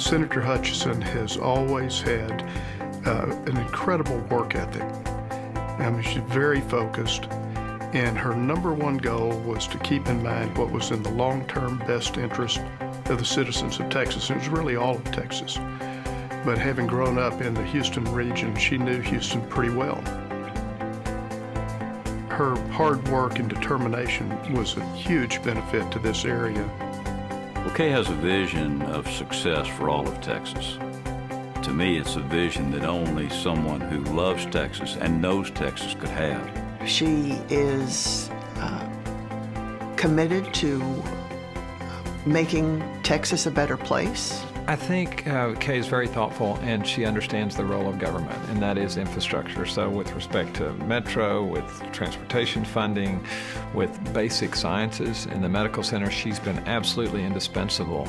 Senator Hutchison has always had an incredible work ethic. I mean, she's very focused, and her number one goal was to keep in mind what was in the long-term best interest of the citizens of Texas. And it was really all of Texas. But having grown up in the Houston region, she knew Houston pretty well. Her hard work and determination was a huge benefit to this area. Well, Kay has a vision of success for all of Texas. To me, it's a vision that only someone who loves Texas and knows Texas could have. She is committed to making Texas a better place. I think Kay is very thoughtful, and she understands the role of government, and that is infrastructure. So with respect to Metro, with transportation funding, with basic sciences in the medical center, she's been absolutely indispensable.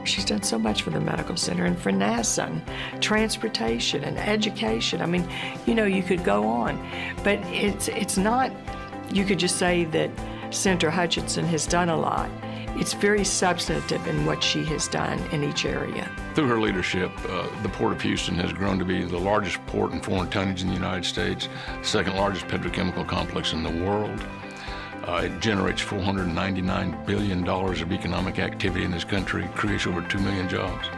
She's done so much for the medical center and for NASA and transportation and education. I mean, you know, you could go on, but it's not, you could just say that Senator Hutchison has done a lot. It's very substantive in what she has done in each area. Through her leadership, the Port of Houston has grown to be the largest port in foreign tonnage in the United States, second largest petrochemical complex in the world. It generates $499 billion of economic activity in this country, creates over 2 million jobs.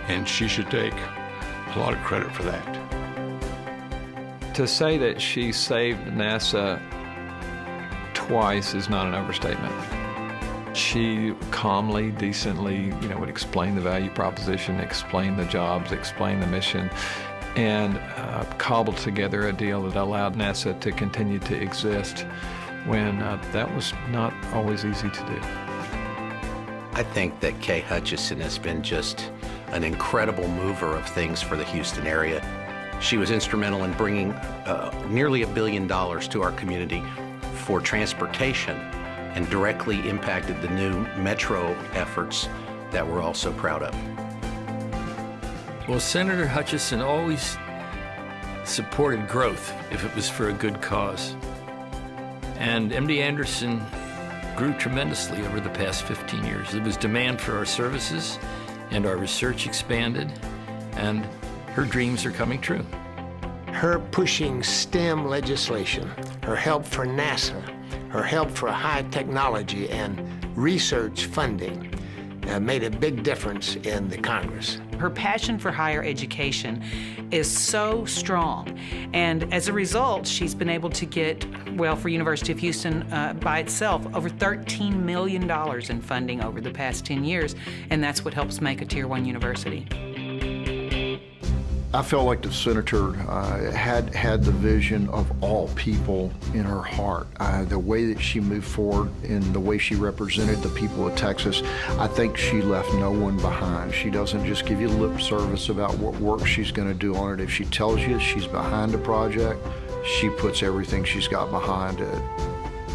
And she should take a lot of credit for that. To say that she saved NASA twice is not an overstatement. She calmly, decently, would explain the value proposition, explain the jobs, explain the mission, and cobbled together a deal that allowed NASA to continue to exist when that was not always easy to do. I think that Kay Hutchison has been just an incredible mover of things for the Houston area. She was instrumental in bringing nearly $1 billion to our community for transportation, and directly impacted the new Metro efforts that we're all so proud of. Well, Senator Hutchison always supported growth if it was for a good cause. And MD Anderson grew tremendously over the past 15 years. There was demand for our services, and our research expanded, and her dreams are coming true. Her pushing STEM legislation, her help for NASA, her help for high technology and research funding made a big difference in the Congress. Her passion for higher education is so strong, and as a result, she's been able to get, well, for University of Houston by itself, over $13 million in funding over the past 10 years, and that's what helps make a Tier 1 university. I felt like the senator had the vision of all people in her heart. The way that she moved forward and the way she represented the people of Texas, I think she left no one behind. She doesn't just give you lip service about what work she's going to do on it. If she tells you she's behind a project, she puts everything she's got behind it.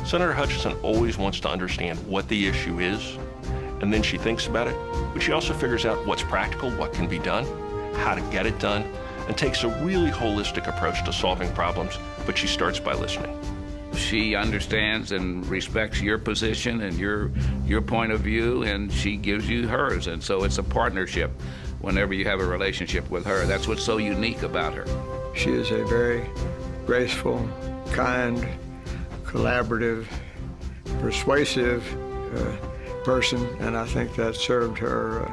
Senator Hutchison always wants to understand what the issue is, and then she thinks about it, but she also figures out what's practical, what can be done, how to get it done, and takes a really holistic approach to solving problems, but she starts by listening. She understands and respects your position and your point of view, and she gives you hers, and so it's a partnership whenever you have a relationship with her. That's what's so unique about her. She is a very graceful, kind, collaborative, persuasive person, and I think that served her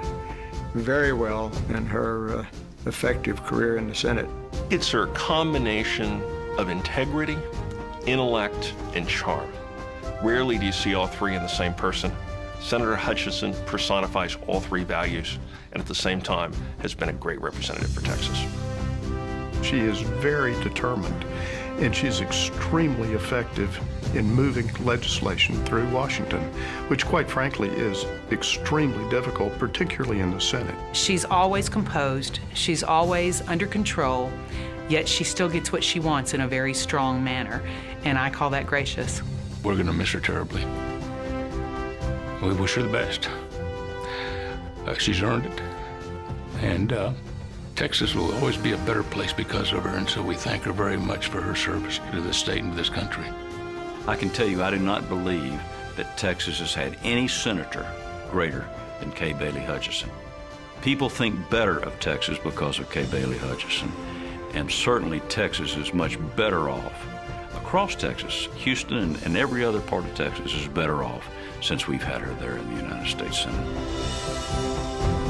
very well in her effective career in the Senate. It's her combination of integrity, intellect, and charm. Rarely do you see all three in the same person. Senator Hutchison personifies all three values, and at the same time has been a great representative for Texas. She is very determined, and she's extremely effective in moving legislation through Washington, which quite frankly is extremely difficult, particularly in the Senate. She's always composed, she's always under control, yet she still gets what she wants in a very strong manner, and I call that gracious. We're going to miss her terribly. We wish her the best. She's earned it, and Texas will always be a better place because of her, and so we thank her very much for her service to this state and to this country. I can tell you I do not believe that Texas has had any senator greater than Kay Bailey Hutchison. People think better of Texas because of Kay Bailey Hutchison, and certainly Texas is much better off. Across Texas, Houston and every other part of Texas is better off since we've had her there in the United States Senate.